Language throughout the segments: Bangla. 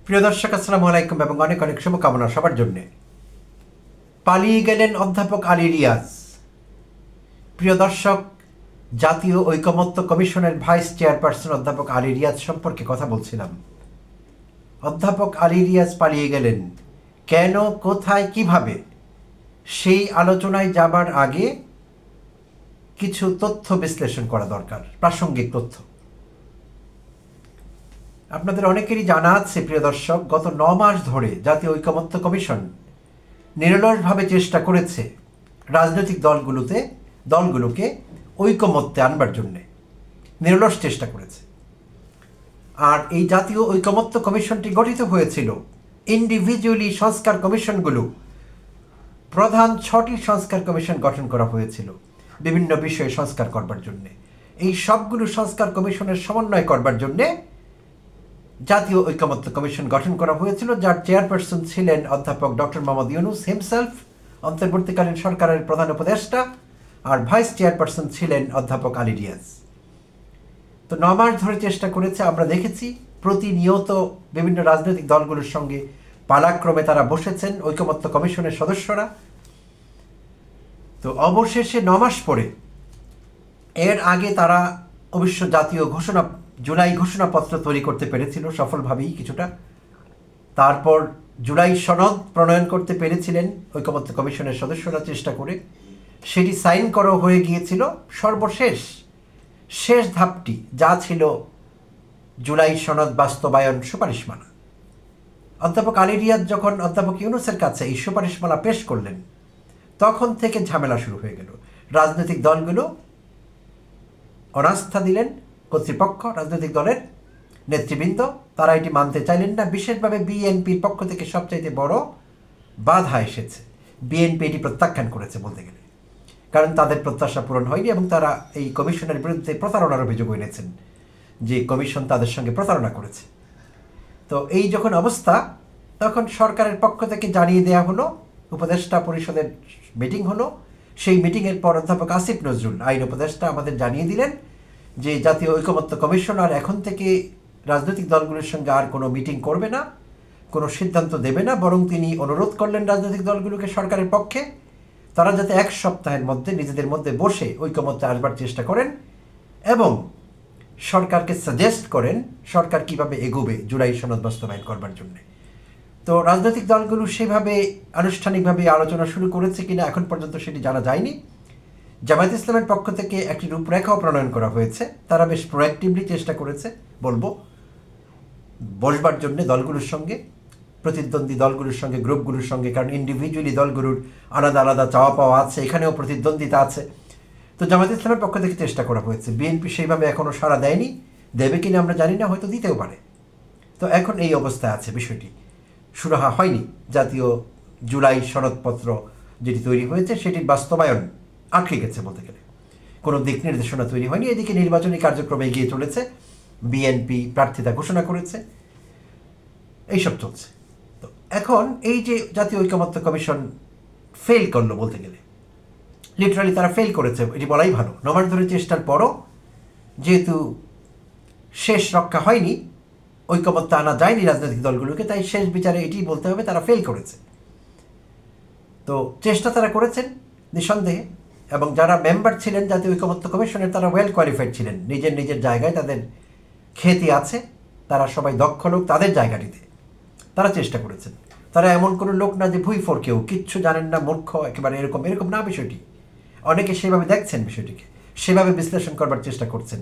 প্রিয় দর্শক, আসসালামু আলাইকুম এবং অনেক অনেক শুভকামনা সবার জন্যে। পালিয়ে গেলেন অধ্যাপক আলী রিয়াজ। প্রিয় দর্শক, জাতীয় ঐকমত্য কমিশনের ভাইস চেয়ারপারসন অধ্যাপক আলী রিয়াজ সম্পর্কে কথা বলছিলাম। অধ্যাপক আলী রিয়াজ পালিয়ে গেলেন কেন, কোথায়, কিভাবে, সেই আলোচনায় যাবার আগে কিছু তথ্য বিশ্লেষণ করা দরকার, প্রাসঙ্গিক তথ্য। আপনাদের অনেকেরই জানা আছে প্রিয় দর্শক, গত 9 মাস ধরে জাতীয় ঐকমত্য কমিশন নিরলসভাবে চেষ্টা করেছে রাজনৈতিক দলগুলোকে ঐকমত্যে আনবার জন্যে, নিরলস চেষ্টা করেছে। আর এই জাতীয় ঐকমত্য কমিশনটি গঠিত হয়েছিল ইন্ডিভিজুয়ালি। সংস্কার কমিশনগুলো, প্রধান 6টি সংস্কার কমিশন গঠন করা হয়েছিল বিভিন্ন বিষয়ে সংস্কার করবার জন্যে। এই সবগুলো সংস্কার কমিশনের সমন্বয় করবার জন্যে জাতীয় ঐকমত্য কমিশন গঠন করা হয়েছিল, যার চেয়ারপারসন ছিলেন অধ্যাপক ডক্টর মোহাম্মদ ইউনূস হিমসেলফ, অন্তর্বর্তীকালীন সরকারের প্রধান উপদেষ্টা, আর ভাইস চেয়ারপারসন ছিলেন অধ্যাপক আলী রিয়াজ। তো 9 মাস ধরে চেষ্টা করেছে। আমরা দেখেছি প্রতিনিয়ত বিভিন্ন রাজনৈতিক দলগুলোর সঙ্গে পালাক্রমে তারা বসেছেন ঐকমত্য কমিশনের সদস্যরা। তো অবশেষে 9 মাস পরে, এর আগে তারা অবশ্য জাতীয় জুলাই ঘোষণাপত্র তৈরি করতে পেরেছিল সফলভাবেই কিছুটা। তারপর জুলাই সনদ প্রণয়ন করতে পেরেছিলেন ঐকমত্য কমিশনের সদস্যরা চেষ্টা করে, সেটি সাইন করা হয়ে গিয়েছিল। শেষ ধাপটি যা ছিল জুলাই সনদ বাস্তবায়ন সুপারিশমালা। অধ্যাপক আলী রিয়াজ যখন অধ্যাপক ইউনূসের কাছে এই সুপারিশমালা পেশ করলেন, তখন থেকে ঝামেলা শুরু হয়ে গেল। রাজনৈতিক দলগুলো অনাস্থা দিলেন, কর্তৃপক্ষ, রাজনৈতিক দলের নেতৃবৃন্দ তারা এটি মানতে চাইলেন না। বিশেষভাবে বিএনপির পক্ষ থেকে সবচাইতে বড় বাধা এসেছে। বিএনপি এটি প্রত্যাখ্যান করেছে বলতে গেলে, কারণ তাদের প্রত্যাশা পূরণ হয়নি এবং তারা এই কমিশনের বিরুদ্ধে প্রতারণার অভিযোগ এনেছেন যে কমিশন তাদের সঙ্গে প্রতারণা করেছে। তো এই যখন অবস্থা, তখন সরকারের পক্ষ থেকে জানিয়ে দেওয়া হলো, উপদেষ্টা পরিষদের মিটিং হলো। সেই মিটিংয়ের পর অধ্যাপক আসিফ নজরুল, আইন উপদেষ্টা, আমাদের জানিয়ে দিলেন যে জাতীয় ঐকমত্য কমিশন আর এখন থেকে রাজনৈতিক দলগুলোর সঙ্গে আর কোনো মিটিং করবে না, কোনো সিদ্ধান্ত দেবে না। বরং তিনি অনুরোধ করলেন রাজনৈতিক দলগুলোকে সরকারের পক্ষে তারা যাতে 1 সপ্তাহের মধ্যে নিজেদের মধ্যে বসে ঐকমত্যে আসবার চেষ্টা করেন এবং সরকারকে সাজেস্ট করেন সরকার কিভাবে এগোবে জুলাই সনদ বাস্তবায়ন করবার জন্য। তো রাজনৈতিক দলগুলো সেভাবে আনুষ্ঠানিকভাবে আলোচনা শুরু করেছে কিনা এখন পর্যন্ত সেটি জানা যায়নি। জামায়াত ইসলামের পক্ষ থেকে একটি রূপরেখাও প্রণয়ন করা হয়েছে। তারা বেশ প্রোঅ্যাক্টিভলি চেষ্টা করেছে বসবার জন্য দলগুলোর সঙ্গে, প্রতিদ্বন্দ্বী দলগুলোর সঙ্গে, গ্রুপগুলোর সঙ্গে, কারণ ইন্ডিভিজুয়ালি দলগুলোর আলাদা আলাদা চাওয়া পাওয়া আছে, এখানেও প্রতিদ্বন্দ্বিতা আছে। তো জামায়াত ইসলামের পক্ষ থেকে চেষ্টা করা হয়েছে। বিএনপি সেইভাবে এখনও সাড়া দেয়নি, দেবে কিনা আমরা জানি না, হয়তো দিতেও পারে। তো এখন এই অবস্থায় আছে বিষয়টি, সুরাহা হয়নি। জাতীয় জুলাই সনদপত্র যেটি তৈরি হয়েছে সেটির বাস্তবায়ন আটকে গেছে বলতে গেলে, কোনো দিক নির্দেশনা তৈরি হয়নি। এদিকে নির্বাচনী কার্যক্রমে এগিয়ে চলেছে, বিএনপি প্রার্থিতা ঘোষণা করেছে, এইসব চলছে। তো এখন এই যে জাতীয় ঐকমত্য কমিশন ফেল করলো বলতে গেলে, লিটারালি তারা ফেল করেছে, এটি বলাই ভালো। 9 মাস ধরে চেষ্টার পরও যেহেতু শেষ রক্ষা হয়নি, ঐকমত্য আনা যায়নি রাজনৈতিক দলগুলোকে, তাই শেষ বিচারে এটি বলতে হবে তারা ফেল করেছে। তো চেষ্টা তারা করেছেন নিঃসন্দেহে, এবং যারা মেম্বার ছিলেন জাতীয় ঐকমত্য কমিশনের তারা ওয়েল কোয়ালিফাইড ছিলেন, নিজের নিজের জায়গায় তাদের খ্যাতি আছে, তারা সবাই দক্ষ লোক তাদের জায়গাটিতে, তারা চেষ্টা করেছেন। তারা এমন কোনো লোক না যে ভুইফোর, কেউ কিচ্ছু জানেন না, মূর্খ একেবারে, এরকম না বিষয়টি। অনেকে সেভাবে দেখছেন বিষয়টিকে, সেভাবে বিশ্লেষণ করবার চেষ্টা করছেন।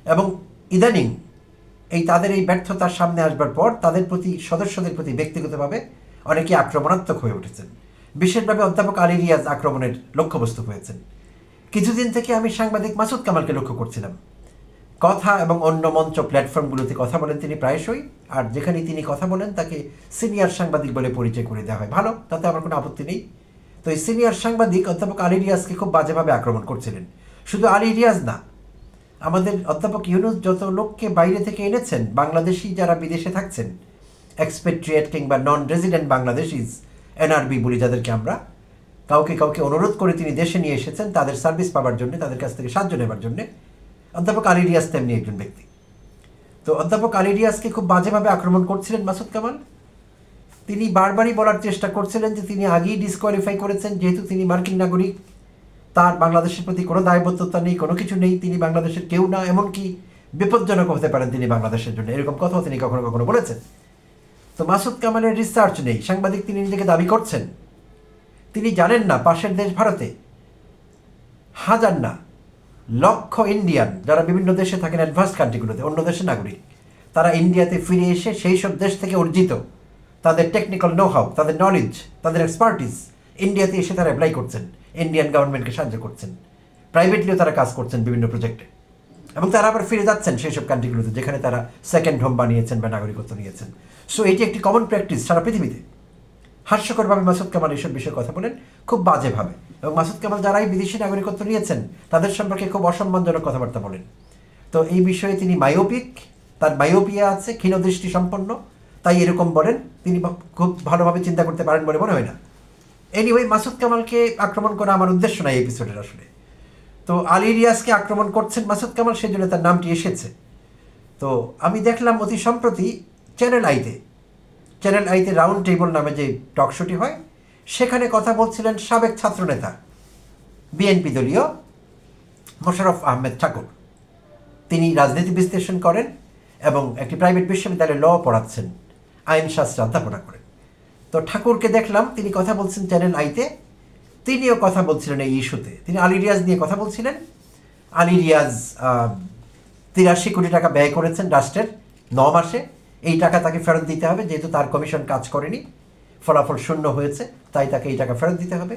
এবং ইদানিং তাদের এই ব্যর্থতার সামনে আসবার পর তাদের প্রতি, সদস্যদের প্রতি ব্যক্তিগতভাবে অনেকে আক্রমণাত্মক হয়ে উঠেছেন। বিশেষভাবে অধ্যাপক আলী রিয়াজ আক্রমণের লক্ষ্যবস্তু হয়েছেন। কিছুদিন থেকে আমি সাংবাদিক মাসুদ কামালকে লক্ষ্য করছিলাম, কথা এবং অন্য মঞ্চ প্ল্যাটফর্মগুলোতে কথা বলেন তিনি প্রায়শই, আর যেখানে তিনি কথা বলেন তাকে সিনিয়র সাংবাদিক বলে পরিচয় করে দেওয়া হয়। ভালো, তাতে আমার কোনো আপত্তি নেই। তো এই সিনিয়র সাংবাদিক অধ্যাপক আলী রিয়াজকে খুব বাজেভাবে আক্রমণ করছিলেন। শুধু আলী রিয়াজ না, আমাদের অধ্যাপক ইউনূস যত লোককে বাইরে থেকে এনেছেন, বাংলাদেশি যারা বিদেশে থাকছেন, এক্সপেট্রিয়েট কিংবা নন রেজিডেন্ট বাংলাদেশিজ, এনআরবি বলি যাদেরকে আমরা, কাউকে অনুরোধ করে তিনি দেশে নিয়ে এসেছেন তাদের সার্ভিস পাওয়ার জন্য, তাদের কাছ থেকে সাহায্য নেবার জন্য। অধ্যাপক আলী রিয়াজ তেমনি একজন ব্যক্তি। তো অধ্যাপক আলী রিয়াজকে খুব বাজেভাবে আক্রমণ করছিলেন মাসুদ কামাল। তিনি বারবারই বলার চেষ্টা করছিলেন যে তিনি আগেই ডিসকোয়ালিফাই করেছেন, যেহেতু তিনি মার্কিন নাগরিক, তার বাংলাদেশের প্রতি কোনো দায়বদ্ধতা নেই, কোনো কিছু নেই, তিনি বাংলাদেশের কেউ না, এমনকি বিপজ্জনক হতে পারেন তিনি বাংলাদেশের জন্য, এরকম কথাও তিনি কখনো কখনো বলেছেন। তো মাসুদ কামালের রিসার্চ নেই, সাংবাদিক তিনি নিজেকে দাবি করছেন। তিনি জানেন না পাশের দেশ ভারতে হাজার না লক্ষ ইন্ডিয়ান যারা বিভিন্ন দেশে থাকেন, অ্যাডভান্স কান্ট্রিগুলোতে, অন্য দেশের নাগরিক, তারা ইন্ডিয়াতে ফিরে এসে সেই সব দেশ থেকে অর্জিত তাদের টেকনিক্যাল নো হাউ, তাদের নলেজ, তাদের এক্সপার্টিস ইন্ডিয়াতে এসে তারা অ্যাপ্লাই করছেন, ইন্ডিয়ান গভর্নমেন্টকে সাহায্য করছেন, প্রাইভেটলিও তারা কাজ করছেন বিভিন্ন প্রজেক্টে, এবং তারা আবার ফিরে যাচ্ছেন সেই সব কান্ট্রিগুলোতে যেখানে তারা সেকেন্ড হোম বানিয়েছেন বা নাগরিকত্ব নিয়েছেন। সো এটি একটি কমন প্র্যাকটিস সারা পৃথিবীতে। হাস্যকরভাবে মাসুদ কামাল এইসব বিষয়ে কথা বলেন, খুব বাজেভাবে, এবং মাসুদ কামাল যারাই বিদেশি নাগরিকত্ব নিয়েছেন তাদের সম্পর্কে খুব অসম্মানজনক কথাবার্তা বলেন। তো এই বিষয়ে তিনি মায়োপিক, তার মায়োপিয়া আছে, ক্ষীণদৃষ্টি সম্পন্ন, তাই এরকম বলেন। তিনি খুব ভালোভাবে চিন্তা করতে পারেন বলে মনে হয় না। এনিওয়ে, মাসুদ কামালকে আক্রমণ করা আমার উদ্দেশ্য নাই এপিসোডের আসলে। তো আলী রিয়াজকে আক্রমণ করছেন মাসুদ কামাল, সেই জন্য তার নামটি এসেছে। তো আমি দেখলাম অতি সম্প্রতি চ্যানেল আইতে রাউন্ড টেবল নামে যে টক শোটি হয়, সেখানে কথা বলছিলেন সাবেক ছাত্রনেতা বিএনপি দলীয় মোশাররফ আহমেদ ঠাকুর। তিনি রাজনীতি বিশ্লেষণ করেন এবং একটি প্রাইভেট বিশ্ববিদ্যালয়ে ল পড়াচ্ছেন, আইনশাস্ত্রে অধ্যাপনা করেন। তো ঠাকুরকে দেখলাম তিনি কথা বলছেন চ্যানেল আইতে, তিনিও কথা বলছিলেন এই ইস্যুতে। তিনি আলী রিয়াজ নিয়ে কথা বলছিলেন। আলী রিয়াজ 83 কোটি টাকা ব্যয় করেছেন রাষ্ট্রের 9 মাসে, এই টাকা তাকে ফেরত দিতে হবে, যেহেতু তার কমিশন কাজ করেনি, ফলাফল শূন্য হয়েছে, তাই তাকে এই টাকা ফেরত দিতে হবে।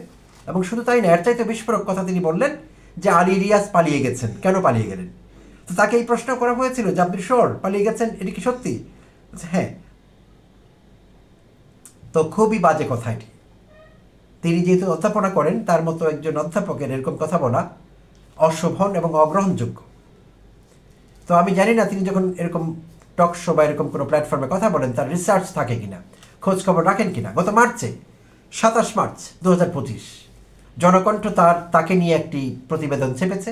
এবং শুধু তাই না, এর চাইতে বিস্ফোরক কথা তিনি বললেন যে আলী রিয়াজ পালিয়ে গেছেন। কেন পালিয়ে গেলেন? তো তাকে এই প্রশ্ন করা হয়েছিল যে আপনি শিওর পালিয়ে গেছেন, এটি কি সত্যি? হ্যাঁ। তো খুবই বাজে কথা এটি। তিনি যেহেতু অধ্যাপনা করেন, তার মতো একজন অধ্যাপকের এরকম কথা বলা অশোভন এবং অগ্রহণযোগ্য। তো আমি জানি না তিনি যখন এরকম টক শো বা এরকম কোনো প্ল্যাটফর্মে কথা বলেন তার রিসার্চ থাকে কিনা, খোঁজ খবর রাখেন কিনা। গত মার্চে 27 মার্চ 2025 জনকণ্ঠ তাকে নিয়ে একটি প্রতিবেদন ছেপেছে,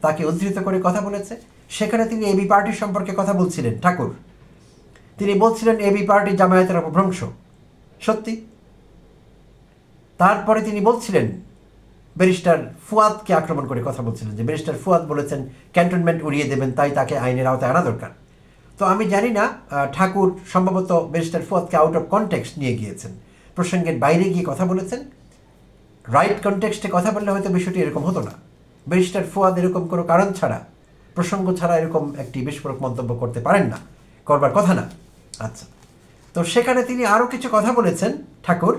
তাকে উদ্ধৃত করে কথা বলেছে। সেখানে তিনি এবি পার্টি সম্পর্কে কথা বলছিলেন ঠাকুর। তিনি বলছিলেন এবি পার্টি জামায়াতের অপভ্রংশ, সত্যি। তারপরে তিনি বলছিলেন ব্যারিস্টার ফুয়াদকে আক্রমণ করে কথা বলছিলেন যে ব্যারিস্টার ফুয়াদ বলেছেন ক্যান্টনমেন্ট উড়িয়ে দেবেন, তাই তাকে আইনের আওতায় আনা দরকার। তো আমি জানি না, ঠাকুর সম্ভবত ব্যারিস্টার ফুয়াদকে আউট অফ কনটেক্সট নিয়ে গিয়েছেন, প্রসঙ্গের বাইরে গিয়ে কথা বলেছেন। রাইট কনটেক্সটে কথা বললে হয়তো বিষয়টি এরকম হতো না। ব্যারিস্টার ফুয়াদ এরকম কোনো কারণ ছাড়া, প্রসঙ্গ ছাড়া এরকম একটি বিস্ফোরক মন্তব্য করতে পারেন না, করবার কথা না। আচ্ছা, তো সেখানে তিনি আরও কিছু কথা বলেছেন ঠাকুর।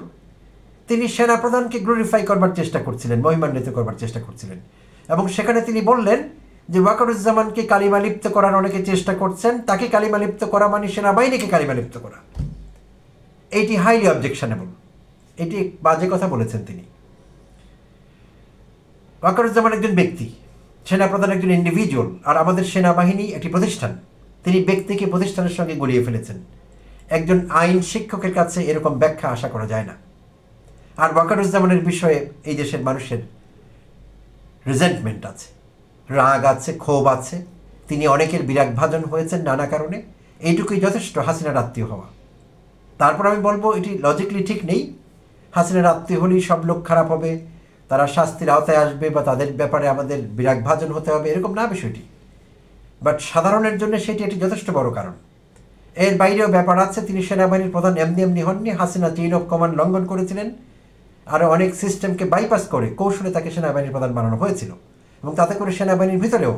তিনি সেনাপ্রধানকে গ্লোরিফাই করবার চেষ্টা করছিলেন, মহিমান্বিত করবার চেষ্টা করছিলেন, এবং সেখানে তিনি বললেন যে ওয়াকারুজ্জামানকে কালিমা লিপ্ত করার অনেকে চেষ্টা করছেন, তাকে কালিমা লিপ্ত করা মানে সেনাবাহিনীকে কালিমা লিপ্ত করা। এটি হাইলি অবজেকশনেবল, এটি বাজে কথা বলেছেন তিনি। ওয়াকারুজ্জামান একজন ব্যক্তি, সেনাপ্রধান একজন ইন্ডিভিজুয়াল, আর আমাদের সেনাবাহিনী একটি প্রতিষ্ঠান। তিনি ব্যক্তিকে প্রতিষ্ঠানের সঙ্গে গলিয়ে ফেলেছেন। একজন আইন শিক্ষকের কাছে এরকম ব্যাখ্যা আশা করা যায় না। আর ওয়াকারুজ্জামানের বিষয়ে এই দেশের মানুষের রিজেন্টমেন্ট আছে, রাগ আছে, ক্ষোভ আছে। তিনি অনেকের বিরাগভাজন হয়েছেন নানা কারণে, এইটুকুই যথেষ্ট হাসিনার আত্মীয় হওয়া। তারপর আমি বলবো এটি লজিক্যালি ঠিক নেই। হাসিনার আত্মীয় হলেই সব লোক খারাপ হবে, তারা শাস্তির আওতায় আসবে বা তাদের ব্যাপারে আমাদের বিরাগভাজন হতে হবে, এরকম না বিষয়টি। বাট সাধারণের জন্য সেটি একটি যথেষ্ট বড় কারণ। এর বাইরেও ব্যাপার আছে, তিনি সেনাবাহিনীর প্রধান এমনি হননি, হাসিনা চেইন অফ কমান্ড লঙ্ঘন করেছিলেন, আরও অনেক সিস্টেমকে বাইপাস করে কৌশলে তাকে সেনাবাহিনীর প্রধান বানানো হয়েছিল, এবং তাতে করে সেনাবাহিনীর ভিতরেও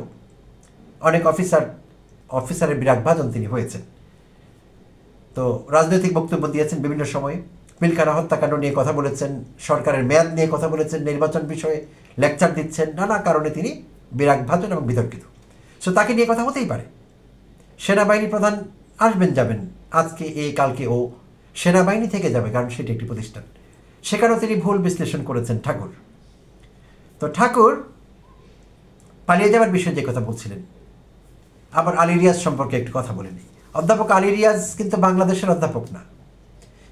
অনেক অফিসারের বিরাগভাজন তিনি হয়েছেন। তো রাজনৈতিক বক্তব্য দিয়েছেন বিভিন্ন সময়ে, পিলখানা হত্যাকাণ্ড নিয়ে কথা বলেছেন, সরকারের মেয়াদ নিয়ে কথা বলেছেন, নির্বাচন বিষয়ে লেকচার দিচ্ছেন, নানা কারণে তিনি বিরাগভাজন এবং বিতর্কিত। সো তাকে নিয়ে কথা হতেই পারে। সেনাবাহিনী প্রধান আসবেন যাবেন, আজকে এ কালকে ও, সেনাবাহিনী থেকে যাবে, কারণ সেটি একটি প্রতিষ্ঠান। সেখানেও তিনি ভুল বিশ্লেষণ করেছেন ঠাকুর। তো ঠাকুর পালিয়ে যাওয়ার বিষয়ে যে কথা বলছিলেন, আবার আলী রিয়াজ সম্পর্কে একটু কথা বলে নিই। অধ্যাপক আলী রিয়াজ কিন্তু বাংলাদেশের অধ্যাপক না,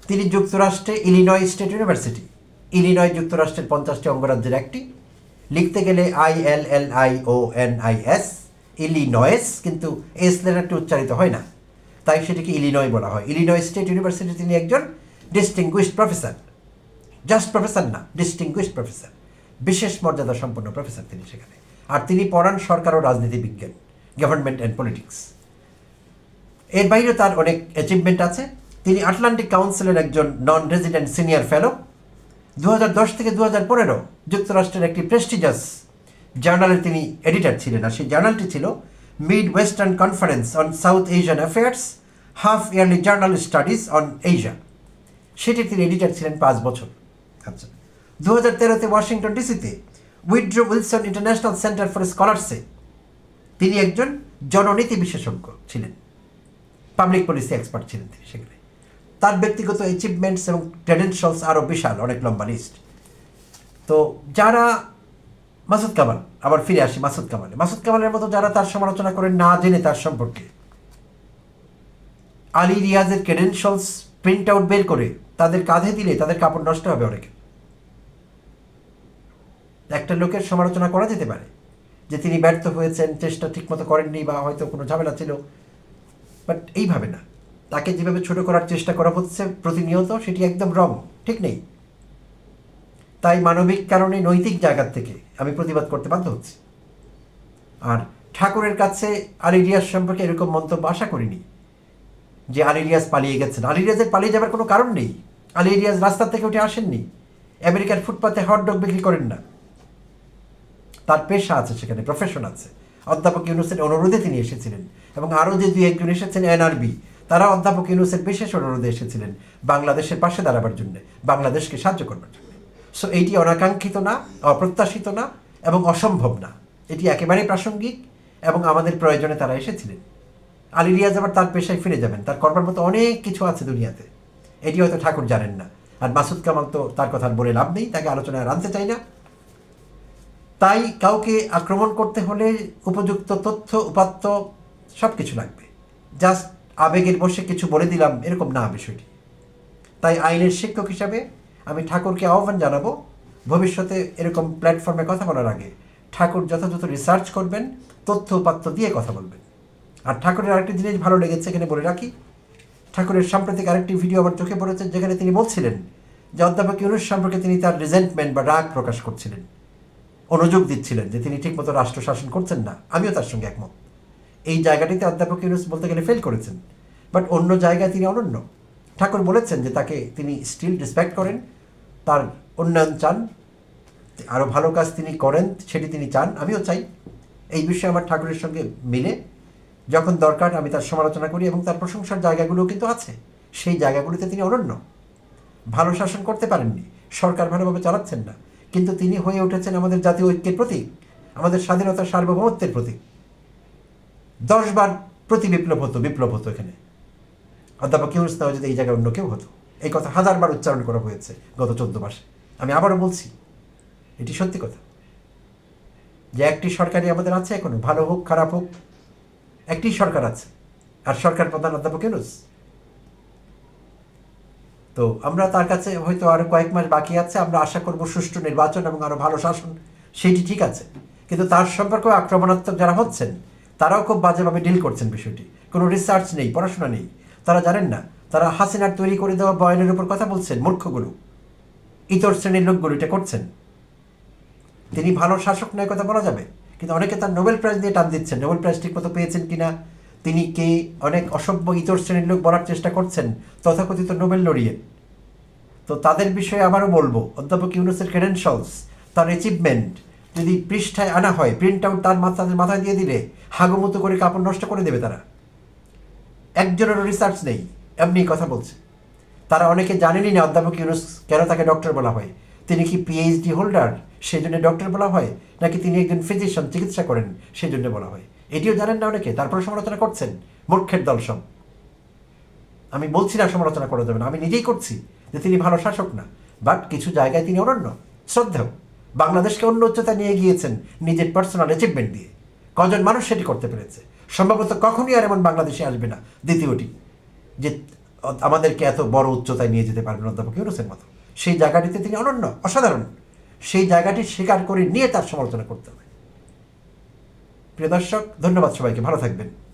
তিনি যুক্তরাষ্ট্রে ইলিনয় স্টেট ইউনিভার্সিটি, ইলিনয় যুক্তরাষ্ট্রের 50টি অঙ্গরাজ্যের একটি, লিখতে গেলে ILLIONIS, ইলিনয়েস, কিন্তু এস লেটারটি উচ্চারিত হয় না, তাই সেটিকে ইলিনয় বলা হয়। ইলিনয় স্টেট ইউনিভার্সিটি তিনি একজন ডিস্টিংগুইশড প্রফেসর, জাস্ট প্রফেসর না, ডিস্টিংগুইশড প্রফেসর, বিশেষ মর্যাদা সম্পন্ন প্রফেসর তিনি সেখানে। আর তিনি পড়ান সরকার ও রাজনীতি বিজ্ঞান, গভর্নমেন্ট অ্যান্ড পলিটিক্স। এর বাইরেও তার অনেক অ্যাচিভমেন্ট আছে। তিনি আটলান্টিক কাউন্সিলের একজন নন রেজিডেন্ট সিনিয়র ফেলো। 2010 থেকে 2015 যুক্তরাষ্ট্রের একটি প্রেস্টিজিয়াস জার্নালের তিনি এডিটর ছিলেন, আর সেই জার্নালটি ছিল mid western conference on south Asian affairs, half yearly journal studies on Asia. সেটির তিনি এডিটর ছিলেন 5 বছর। আচ্ছা, 2013-তে ওয়াশিংটন ডিসিতে Woodrow Wilson international centre for স্কলারসে তিনি একজন জননীতি বিশেষজ্ঞ ছিলেন, পাবলিক পলিসি এক্সপার্ট ছিলেন তিনি সেখানে। তার ব্যক্তিগত অ্যাচিভমেন্টস এবং ক্রেডেনশিয়ালস আরও বিশাল, অনেক লম্বা লিস্ট। তো যারা মাসুদ কামাল, আবার ফিরে আসি মাসুদ কামালের মতো যারা তার সমালোচনা করেন না জেনে তার সম্পর্কে, আলী রিয়াজের ক্রেডেনশিয়ালস প্রিন্ট আউট বের করে তাদের কাঁধে দিলে তাদের কাপড় নষ্ট হবে অনেকে। একটা লোকের সমালোচনা করা যেতে পারে যে তিনি ব্যর্থ হয়েছেন, চেষ্টা ঠিকমতো করেননি, বা হয়তো কোনো ঝামেলা ছিল, বাট এইভাবে না। তাকে যেভাবে ছোট করার চেষ্টা করা হচ্ছে প্রতিনিয়ত, সেটি একদম রং, ঠিক নেই। তাই মানবিক কারণে, নৈতিক জায়গা থেকে আমি প্রতিবাদ করতে বাধ্য হচ্ছি। আর ঠাকুরের কাছে আলী রিয়াজ সম্পর্কে এরকম মন্তব্য আশা করিনি যে আলী রিয়াজ পালিয়ে গেছেন। আলী রিয়াজের পালিয়ে যাবার কোনো কারণ নেই। আলী রিয়াজ রাস্তা থেকে উঠে আসেননি, আমেরিকার ফুটপাতে হটডগ বিক্রি করেন না। তার পেশা আছে, সেখানে প্রফেশন আছে। অধ্যাপক ইউনূসের অনুরোধে তিনি এসেছিলেন, এবং আরও যে 2-1 এসেছেন এনআরবি, তারা অধ্যাপক ইউনূসের বিশেষ অনুরোধে এসেছিলেন বাংলাদেশের পাশে দাঁড়াবার জন্য, বাংলাদেশকে সাহায্য করবার জন্য। সো এইটি অনাকাঙ্ক্ষিত না, অপ্রত্যাশিত না, এবং অসম্ভব না। এটি একেবারেই প্রাসঙ্গিক, এবং আমাদের প্রয়োজনে তারা এসেছিলেন। আলী রিয়াজ আবার তার পেশায় ফিরে যাবেন, তার করবার মতো অনেক কিছু আছে দুনিয়াতে, এটি হয়তো ঠাকুর জানেন না। আর মাসুদ কামাল তো তার কথা বলে লাভ নেই, তাকে আলোচনায় আনতে চাই না। তাই কাউকে আক্রমণ করতে হলে উপযুক্ত তথ্য উপাত্ত সব কিছু লাগবে। জাস্ট আবেগের বসে কিছু বলে দিলাম এরকম না বিষয়টি। তাই আইনের শিক্ষক হিসাবে আমি ঠাকুরকে আহ্বান জানাবো, ভবিষ্যতে এরকম প্ল্যাটফর্মে কথা বলার আগে ঠাকুর যথাযথ রিসার্চ করবেন, তথ্য উপাত্ত দিয়ে কথা বলবেন। আর ঠাকুরের আরেকটি জিনিস ভালো লেগেছে, এখানে বলে রাখি, ঠাকুরের সাম্প্রতিক আরেকটি ভিডিও আমার চোখে পড়েছে, যেখানে তিনি বলছিলেন যে অধ্যাপক ইউনূস সম্পর্কে তিনি তার রিজেন্টমেন্ট বা রাগ প্রকাশ করছিলেন, অনুযোগ দিচ্ছিলেন যে তিনি ঠিকমতো রাষ্ট্র শাসন করছেন না। আমিও তার সঙ্গে একমত। এই জায়গাটিতে অধ্যাপক ইউনূস বলতে গেলে ফেল করেছেন, বাট অন্য জায়গায় তিনি অনন্য। ঠাকুর বলেছেন যে তাকে তিনি স্টিল রেসপেক্ট করেন, তার উন্নয়ন চান, আরও ভালো কাজ তিনি করেন সেটি তিনি চান, আমিও চাই। এই বিষয়ে আমার ঠাকুরের সঙ্গে মিলে যখন দরকার আমি তার সমালোচনা করি, এবং তার প্রশংসার জায়গাগুলোও কিন্তু আছে। সেই জায়গাগুলিতে তিনি অনন্য। ভালো শাসন করতে পারেননি, সরকার ভালোভাবে চালাচ্ছেন না, কিন্তু তিনি হয়ে উঠেছেন আমাদের জাতীয় ঐক্যের প্রতীক, আমাদের স্বাধীনতার সার্বভৌমত্বের প্রতীক। 10 বার বিপ্লব হতো এখানে। অধ্যাপক ইউনূস না যদি এই জায়গায় অন্য কেউ হতো। এই কথা 1000 বার উচ্চারণ করা হয়েছে গত 14 মাসে। আমি আবারও বলছি, এটি সত্যি কথা যে একটি সরকারই আমাদের আছে এখনো, ভালো হোক খারাপ হোক, একটি সরকার আছে, আর সরকার প্রধান অধ্যাপক ইউনূস। তো আমরা তার কাছে হয়তো আরও কয়েক মাস বাকি আছে, আমরা আশা করব সুষ্ঠু নির্বাচন এবং আরও ভালো শাসন, সেইটি ঠিক আছে। কিন্তু তার সম্পর্কেও আক্রমণাত্মক যারা হচ্ছেন তারাও খুব বাজেভাবে ডিল করছেন বিষয়টি। কোনো রিসার্চ নেই, পড়াশোনা নেই, তারা জানেন না। তারা হাসিনার তৈরি করে দেওয়া বয়ানের উপর কথা বলছেন, মূর্খগুলো, ইতর শ্রেণীর লোকগুলো এটা করছেন। তিনি ভালো শাসক নয় কথা বলা যাবে, কিন্তু অনেকে তার নোবেল প্রাইজ দিয়ে টান দিচ্ছেন। নোবেল প্রাইজ ঠিক মতো পেয়েছেন কিনা, তিনি কে, অনেক অসভ্য ইতর শ্রেণীর লোক বলার চেষ্টা করছেন, তথাকথিত নোবেল লরিয়েট। তো তাদের বিষয়ে আবারও বলবো, অধ্যাপক ইউনূসের ক্রেডেনশিয়ালস, তার অ্যাচিভমেন্ট যদি পৃষ্ঠায় আনা হয়, প্রিন্ট আউট তাদের মাথায় দিয়ে দিলে হাগুমুতু করে কাপড় নষ্ট করে দেবে তারা। একজনেরও রিসার্চ নেই, এমনি কথা বলছে। তারা অনেকে জানেনই না অধ্যাপক ইউনূস কেন তাকে ডক্টর বলা হয়। তিনি কি পিএইচডি হোল্ডার সেই জন্য ডক্টর বলা হয়, নাকি তিনি একজন ফিজিশিয়ান, চিকিৎসা করেন সেই জন্য বলা হয়, এটিও জানেন না অনেকে। তারপরে সমালোচনা করছেন, মূর্খের দল সব। আমি বলছি না সমালোচনা করা যাবে না, আমি নিজেই করছি যে তিনি ভালো শাসক না, বাট কিছু জায়গায় তিনি অনন্য, শ্রদ্ধেয়। বাংলাদেশকে অন্য উচ্চতায় নিয়ে গিয়েছেন নিজের পার্সোনাল অ্যাচিভমেন্ট দিয়ে। কজন মানুষ সেটি করতে পেরেছে? সম্ভবত কখনই আর এমন বাংলাদেশে আসবে না দ্বিতীয়টি যে আমাদেরকে এত বড় উচ্চতায় নিয়ে যেতে পারবেন অধ্যাপক ইউনূসের মতো। সেই জায়গাটিতে তিনি অনন্য, অসাধারণ। সেই জায়গাটি স্বীকার করে নিয়ে তার সমালোচনা করতে হবে। প্রিয় দর্শক, ধন্যবাদ সবাইকে, ভালো থাকবেন।